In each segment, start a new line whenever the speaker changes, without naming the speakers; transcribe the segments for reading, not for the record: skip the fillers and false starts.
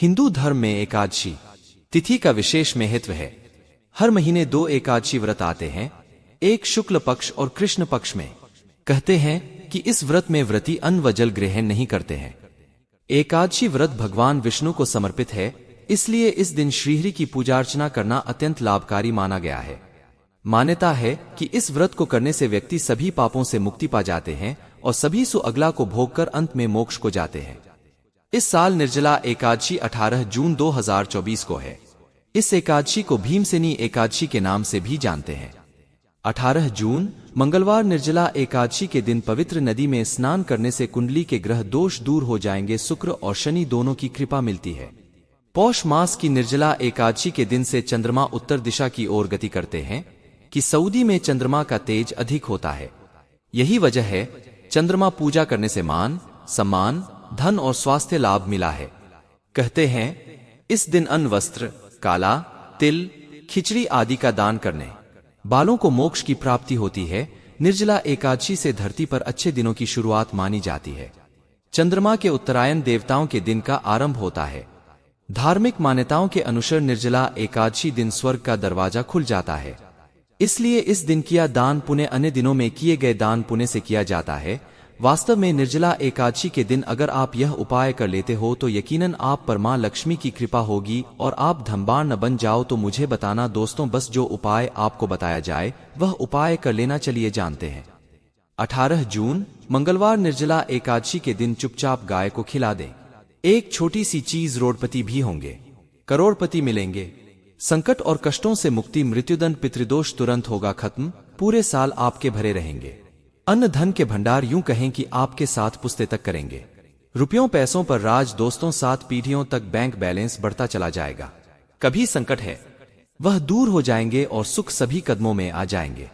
हिंदू धर्म में एकादशी तिथि का विशेष महत्व है। हर महीने 2 एकादशी व्रत आते हैं, एक शुक्ल पक्ष और कृष्ण पक्ष में। कहते हैं कि इस व्रत में व्रती अन्न व जल ग्रहण नहीं करते हैं। एकादशी व्रत भगवान विष्णु को समर्पित है, इसलिए इस दिन श्रीहरि की पूजा अर्चना करना अत्यंत लाभकारी माना गया है। मान्यता है कि इस व्रत को करने से व्यक्ति सभी पापों से मुक्ति पा जाते हैं और सभी सुअगला को भोगकर अंत में मोक्ष को जाते हैं। इस साल निर्जला एकादशी 18 जून 2024 को है। इस एकादशी को भीमसेनी एकादशी के नाम से भी जानते हैं। 18 जून मंगलवार निर्जला एकादशी के दिन पवित्र नदी में स्नान करने से कुंडली के ग्रह दोष दूर हो जाएंगे। शुक्र और शनि दोनों की कृपा मिलती है। पौष मास की निर्जला एकादशी के दिन से चंद्रमा उत्तर दिशा की ओर गति करते हैं कि सऊदी में चंद्रमा का तेज अधिक होता है। यही वजह है चंद्रमा पूजा करने से मान, सम्मान, धन और स्वास्थ्य लाभ मिला है। कहते हैं इस दिन अन्न, वस्त्र, काला तिल, खिचड़ी आदि का दान करने बालों को मोक्ष की प्राप्ति होती है। निर्जला एकादशी से धरती पर अच्छे दिनों की शुरुआत मानी जाती है। चंद्रमा के उत्तरायण देवताओं के दिन का आरंभ होता है। धार्मिक मान्यताओं के अनुसार निर्जला एकादशी दिन स्वर्ग का दरवाजा खुल जाता है, इसलिए इस दिन किया दान पुण्य अन्य दिनों में किए गए दान पुण्य से किया जाता है। वास्तव में निर्जला एकादशी के दिन अगर आप यह उपाय कर लेते हो तो यकीनन आप पर मां लक्ष्मी की कृपा होगी और आप धनवान न बन जाओ तो मुझे बताना दोस्तों। बस जो उपाय आपको बताया जाए वह उपाय कर लेना। चलिए जानते हैं। 18 जून मंगलवार निर्जला एकादशी के दिन चुपचाप गाय को खिला दें। एक छोटी सी चीज, रोडपति भी होंगे, करोड़पति मिलेंगे। संकट और कष्टों से मुक्ति, मृत्युदंड, पितृदोष तुरंत होगा खत्म। पूरे साल आपके भरे रहेंगे। अन्न धन के भंडार यूं कहें कि आपके साथ पुश्ते तक करेंगे। रुपयों पैसों पर राज दोस्तों, 7 पीढ़ियों तक बैंक बैलेंस बढ़ता चला जाएगा। कभी संकट है वह दूर हो जाएंगे और सुख सभी कदमों में आ जाएंगे।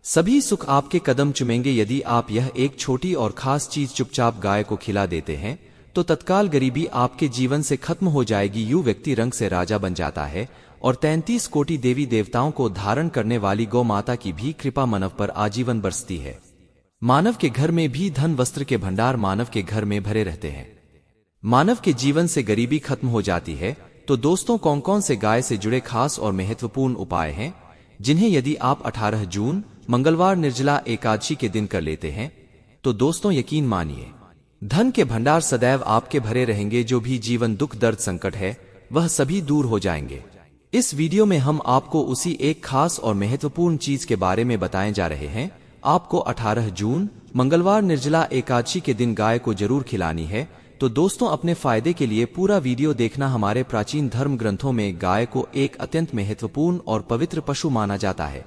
सभी सुख आपके कदम चुमेंगे। यदि आप यह एक छोटी और खास चीज चुपचाप गाय को खिला देते हैं तो तत्काल गरीबी आपके जीवन से खत्म हो जाएगी। यूं व्यक्ति रंग से राजा बन जाता है और 33 कोटि देवी देवताओं को धारण करने वाली गौ माता की भी कृपा मानव पर आजीवन बरसती है। मानव के घर में भी धन वस्त्र के भंडार मानव के घर में भरे रहते हैं। मानव के जीवन से गरीबी खत्म हो जाती है। तो दोस्तों कौन कौन से गाय से जुड़े खास और महत्वपूर्ण उपाय हैं जिन्हें यदि आप 18 जून मंगलवार निर्जला एकादशी के दिन कर लेते हैं तो दोस्तों यकीन मानिए धन के भंडार सदैव आपके भरे रहेंगे। जो भी जीवन दुख दर्द संकट है वह सभी दूर हो जाएंगे। इस वीडियो में हम आपको उसी एक खास और महत्वपूर्ण चीज के बारे में बताए जा रहे हैं। आपको 18 जून मंगलवार निर्जला एकादशी के दिन गाय को जरूर खिलानी है। तो दोस्तों अपने फायदे के लिए पूरा वीडियो देखना। हमारे प्राचीन धर्म ग्रंथों में गाय को एक अत्यंत महत्वपूर्ण और पवित्र पशु माना जाता है।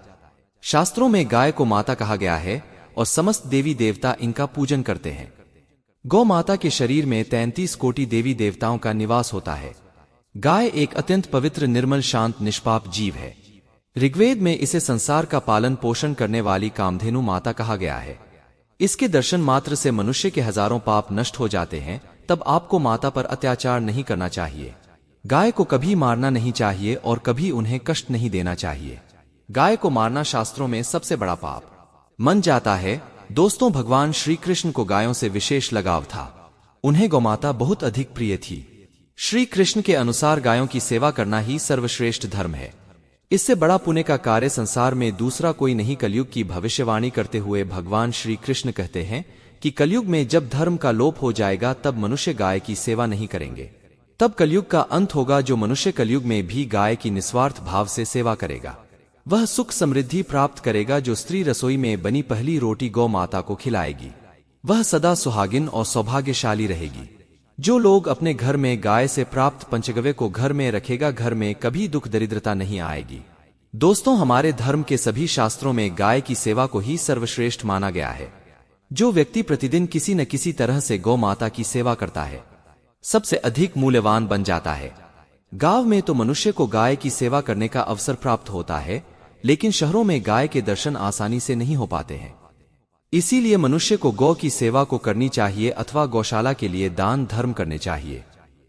शास्त्रों में गाय को माता कहा गया है और समस्त देवी देवता इनका पूजन करते हैं। गौ माता के शरीर में 33 कोटि देवी देवताओं का निवास होता है। गाय एक अत्यंत पवित्र, निर्मल, शांत, निष्पाप जीव है। ऋग्वेद में इसे संसार का पालन पोषण करने वाली कामधेनु माता कहा गया है। इसके दर्शन मात्र से मनुष्य के हजारों पाप नष्ट हो जाते हैं। तब आपको माता पर अत्याचार नहीं करना चाहिए। गाय को कभी मारना नहीं चाहिए और कभी उन्हें कष्ट नहीं देना चाहिए। गाय को मारना शास्त्रों में सबसे बड़ा पाप मन जाता है। दोस्तों भगवान श्री कृष्ण को गायों से विशेष लगाव था। उन्हें गौमाता बहुत अधिक प्रिय थी। श्री कृष्ण के अनुसार गायों की सेवा करना ही सर्वश्रेष्ठ धर्म है। इससे बड़ा पुण्य का कार्य संसार में दूसरा कोई नहीं। कलयुग की भविष्यवाणी करते हुए भगवान श्री कृष्ण कहते हैं कि कलयुग में जब धर्म का लोप हो जाएगा तब मनुष्य गाय की सेवा नहीं करेंगे। तब कलयुग का अंत होगा। जो मनुष्य कलयुग में भी गाय की निस्वार्थ भाव से सेवा करेगा वह सुख समृद्धि प्राप्त करेगा। जो स्त्री रसोई में बनी पहली रोटी गौ माता को खिलाएगी वह सदा सुहागिन और सौभाग्यशाली रहेगी। जो लोग अपने घर में गाय से प्राप्त पंचगव्य को घर में रखेगा घर में कभी दुख दरिद्रता नहीं आएगी। दोस्तों हमारे धर्म के सभी शास्त्रों में गाय की सेवा को ही सर्वश्रेष्ठ माना गया है। जो व्यक्ति प्रतिदिन किसी न किसी तरह से गौ माता की सेवा करता है सबसे अधिक मूल्यवान बन जाता है। गांव में तो मनुष्य को गाय की सेवा करने का अवसर प्राप्त होता है, लेकिन शहरों में गाय के दर्शन आसानी से नहीं हो पाते हैं। इसीलिए मनुष्य को गौ की सेवा को करनी चाहिए अथवा गौशाला के लिए दान धर्म करने चाहिए।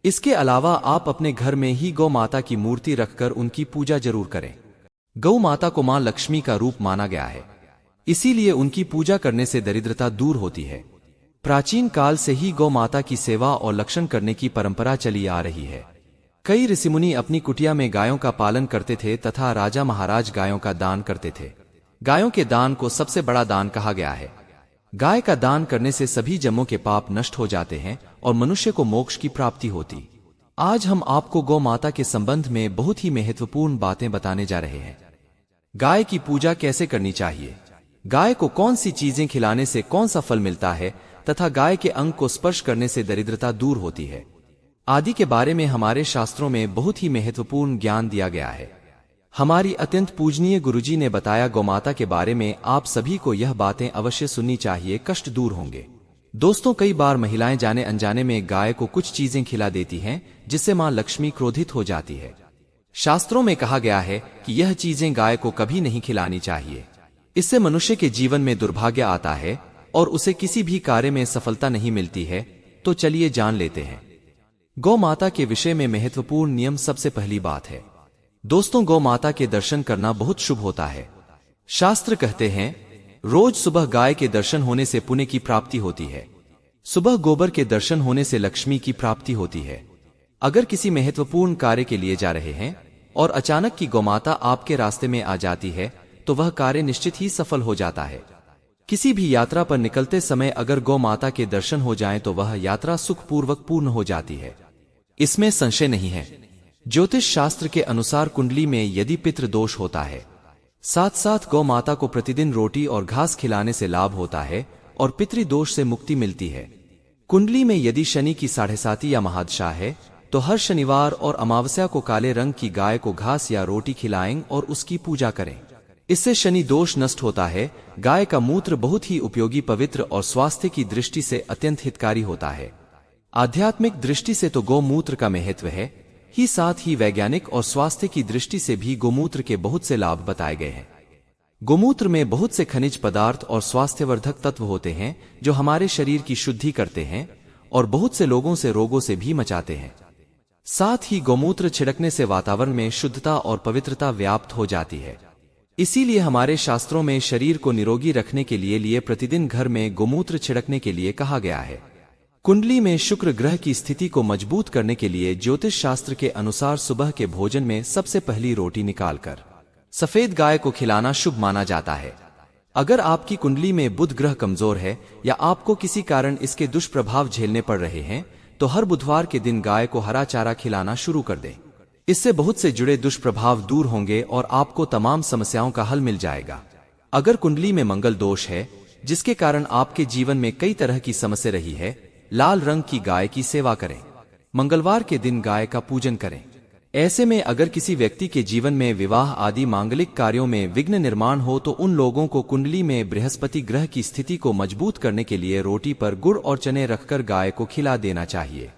इसके अलावा आप अपने घर में ही गौ माता की मूर्ति रखकर उनकी पूजा जरूर करें। गौ माता को मां लक्ष्मी का रूप माना गया है, इसीलिए उनकी पूजा करने से दरिद्रता दूर होती है। प्राचीन काल से ही गौ माता की सेवा और रक्षण करने की परंपरा चली आ रही है। कई ऋषिमुनि अपनी कुटिया में गायों का पालन करते थे तथा राजा महाराज गायों का दान करते थे। गायों के दान को सबसे बड़ा दान कहा गया है। गाय का दान करने से सभी जन्मों के पाप नष्ट हो जाते हैं और मनुष्य को मोक्ष की प्राप्ति होती। आज हम आपको गौ माता के संबंध में बहुत ही महत्वपूर्ण बातें बताने जा रहे हैं। गाय की पूजा कैसे करनी चाहिए, गाय को कौन सी चीजें खिलाने से कौन सा फल मिलता है तथा गाय के अंग को स्पर्श करने से दरिद्रता दूर होती है आदि के बारे में हमारे शास्त्रों में बहुत ही महत्वपूर्ण ज्ञान दिया गया है। हमारी अत्यंत पूजनीय गुरुजी ने बताया गौमाता के बारे में आप सभी को यह बातें अवश्य सुननी चाहिए, कष्ट दूर होंगे। दोस्तों, कई बार महिलाएं जाने अनजाने में गाय को कुछ चीजें खिला देती हैं जिससे मां लक्ष्मी क्रोधित हो जाती है। शास्त्रों में कहा गया है कि यह चीजें गाय को कभी नहीं खिलानी चाहिए। इससे मनुष्य के जीवन में दुर्भाग्य आता है और उसे किसी भी कार्य में सफलता नहीं मिलती है। तो चलिए जान लेते हैं गौ माता के विषय में महत्वपूर्ण नियम। सबसे पहली बात है दोस्तों, गौ माता के दर्शन करना बहुत शुभ होता है। शास्त्र कहते हैं रोज सुबह गाय के दर्शन होने से पुण्य की प्राप्ति होती है। सुबह गोबर के दर्शन होने से लक्ष्मी की प्राप्ति होती है। अगर किसी महत्वपूर्ण कार्य के लिए जा रहे हैं और अचानक की गौमाता आपके रास्ते में आ जाती है तो वह कार्य निश्चित ही सफल हो जाता है। किसी भी यात्रा पर निकलते समय अगर गौ माता के दर्शन हो जाएं तो वह यात्रा सुखपूर्वक पूर्ण हो जाती है, इसमें संशय नहीं है। ज्योतिष शास्त्र के अनुसार कुंडली में यदि पितृ दोष होता है, साथ साथ गौ माता को प्रतिदिन रोटी और घास खिलाने से लाभ होता है और पितृ दोष से मुक्ति मिलती है। कुंडली में यदि शनि की 7.5 या महादशा है तो हर शनिवार और अमावस्या को काले रंग की गाय को घास या रोटी खिलाएं और उसकी पूजा करें। इससे शनि दोष नष्ट होता है। गाय का मूत्र बहुत ही उपयोगी, पवित्र और स्वास्थ्य की दृष्टि से अत्यंत हितकारी होता है। आध्यात्मिक दृष्टि से तो गौमूत्र का महत्व है ही, साथ ही वैज्ञानिक और स्वास्थ्य की दृष्टि से भी गोमूत्र के बहुत से लाभ बताए गए हैं। गोमूत्र में बहुत से खनिज पदार्थ और स्वास्थ्यवर्धक तत्व होते हैं जो हमारे शरीर की शुद्धि करते हैं और बहुत से लोगों से रोगों से भी बचाते हैं। साथ ही गोमूत्र छिड़कने से वातावरण में शुद्धता और पवित्रता व्याप्त हो जाती है। इसीलिए हमारे शास्त्रों में शरीर को निरोगी रखने के लिए प्रतिदिन घर में गोमूत्र छिड़कने के लिए कहा गया है। कुंडली में शुक्र ग्रह की स्थिति को मजबूत करने के लिए ज्योतिष शास्त्र के अनुसार सुबह के भोजन में सबसे पहली रोटी निकालकर सफेद गाय को खिलाना शुभ माना जाता है। अगर आपकी कुंडली में बुध ग्रह कमजोर है या आपको किसी कारण इसके दुष्प्रभाव झेलने पड़ रहे हैं तो हर बुधवार के दिन गाय को हरा चारा खिलाना शुरू कर दें। इससे बहुत से जुड़े दुष्प्रभाव दूर होंगे और आपको तमाम समस्याओं का हल मिल जाएगा। अगर कुंडली में मंगल दोष है जिसके कारण आपके जीवन में कई तरह की समस्या रही है, लाल रंग की गाय की सेवा करें। मंगलवार के दिन गाय का पूजन करें। ऐसे में अगर किसी व्यक्ति के जीवन में विवाह आदि मांगलिक कार्यों में विघ्न निर्माण हो तो उन लोगों को कुंडली में बृहस्पति ग्रह की स्थिति को मजबूत करने के लिए रोटी पर गुड़ और चने रखकर गाय को खिला देना चाहिए।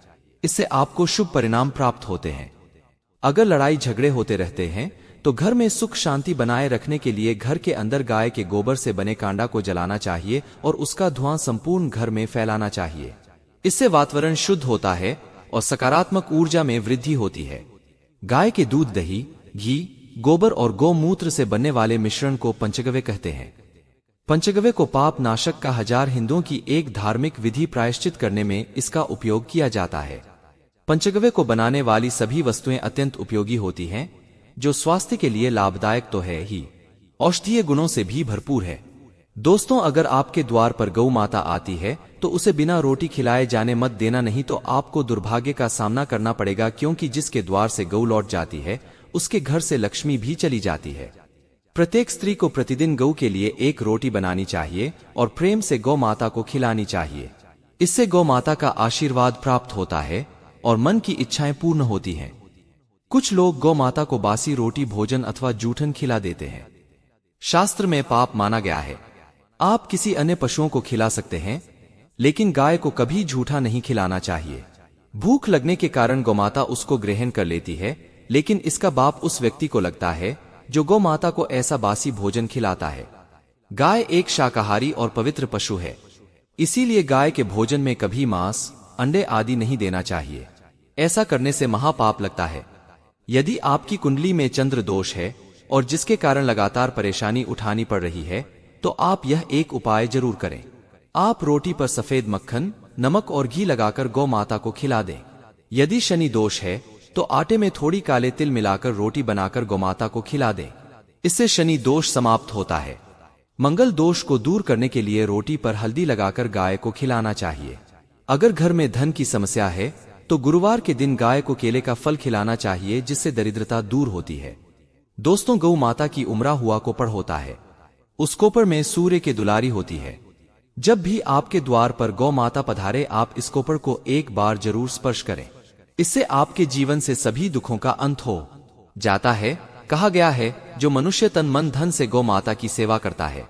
इससे आपको शुभ परिणाम प्राप्त होते हैं। अगर लड़ाई झगड़े होते रहते हैं तो घर में सुख शांति बनाए रखने के लिए घर के अंदर गाय के गोबर से बने कांडा को जलाना चाहिए और उसका धुआं संपूर्ण घर में फैलाना चाहिए। इससे वातावरण शुद्ध होता है और सकारात्मक ऊर्जा में वृद्धि होती है। गाय के दूध, दही, घी, गोबर और गौमूत्र से बनने वाले मिश्रण को पंचगव्य कहते हैं। पंचगव्य को पाप नाशक का 1000 हिंदुओं की एक धार्मिक विधि प्रायश्चित करने में इसका उपयोग किया जाता है। पंचगव्य को बनाने वाली सभी वस्तुएं अत्यंत उपयोगी होती हैं जो स्वास्थ्य के लिए लाभदायक तो है ही, औषधीय गुणों से भी भरपूर है। दोस्तों, अगर आपके द्वार पर गौ माता आती है तो उसे बिना रोटी खिलाए जाने मत देना, नहीं तो आपको दुर्भाग्य का सामना करना पड़ेगा, क्योंकि जिसके द्वार से गौ लौट जाती है उसके घर से लक्ष्मी भी चली जाती है। प्रत्येक स्त्री को प्रतिदिन गौ के लिए एक रोटी बनानी चाहिए और प्रेम से गौ माता को खिलानी चाहिए। इससे गौ माता का आशीर्वाद प्राप्त होता है और मन की इच्छाएं पूर्ण होती हैं। कुछ लोग गौ माता को बासी रोटी, भोजन अथवा जूठन खिला देते हैं। शास्त्र में पाप माना गया है। आप किसी अन्य पशुओं को खिला सकते हैं लेकिन गाय को कभी झूठा नहीं खिलाना चाहिए। भूख लगने के कारण गौमाता उसको ग्रहण कर लेती है, लेकिन इसका पाप उस व्यक्ति को लगता है जो गौ माता को ऐसा बासी भोजन खिलाता है। गाय एक शाकाहारी और पवित्र पशु है, इसीलिए गाय के भोजन में कभी मांस, अंडे आदि नहीं देना चाहिए। ऐसा करने से महापाप लगता है। यदि आपकी कुंडली में चंद्र दोष है और जिसके कारण लगातार परेशानी उठानी पड़ रही है तो आप यह एक उपाय जरूर करें। आप रोटी पर सफेद मक्खन, नमक और घी लगाकर गौ माता को खिला दें। यदि शनि दोष है तो आटे में थोड़ी काले तिल मिलाकर रोटी बनाकर गौमाता को खिला दें। इससे शनि दोष समाप्त होता है। मंगल दोष को दूर करने के लिए रोटी पर हल्दी लगाकर गाय को खिलाना चाहिए। अगर घर में धन की समस्या है तो गुरुवार के दिन गाय को केले का फल खिलाना चाहिए, जिससे दरिद्रता दूर होती है। दोस्तों, गौ माता की उमरा हुआ कोपड़ होता है। उस कोपड़ में सूर्य के दुलारी होती है। जब भी आपके द्वार पर गौ माता पधारे, आप इस कोपड़ को एक बार जरूर स्पर्श करें। इससे आपके जीवन से सभी दुखों का अंत हो जाता है। कहा गया है, जो मनुष्य तन मन धन से गौ माता की सेवा करता है,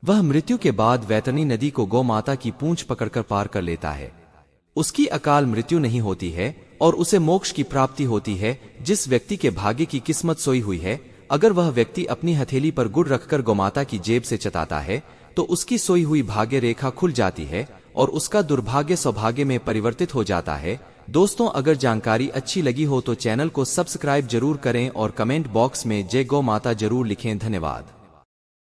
वह मृत्यु के बाद वैतरणी नदी को गौ माता की पूंछ पकड़कर पार कर लेता है। उसकी अकाल मृत्यु नहीं होती है और उसे मोक्ष की प्राप्ति होती है। जिस व्यक्ति के भाग्य की किस्मत सोई हुई है, अगर वह व्यक्ति अपनी हथेली पर गुड़ रखकर गौमाता की जेब से चटाता है तो उसकी सोई हुई भाग्य रेखा खुल जाती है और उसका दुर्भाग्य सौभाग्य में परिवर्तित हो जाता है। दोस्तों, अगर जानकारी अच्छी लगी हो तो चैनल को सब्सक्राइब जरूर करें और कमेंट बॉक्स में जय गौ माता जरूर लिखें। धन्यवाद।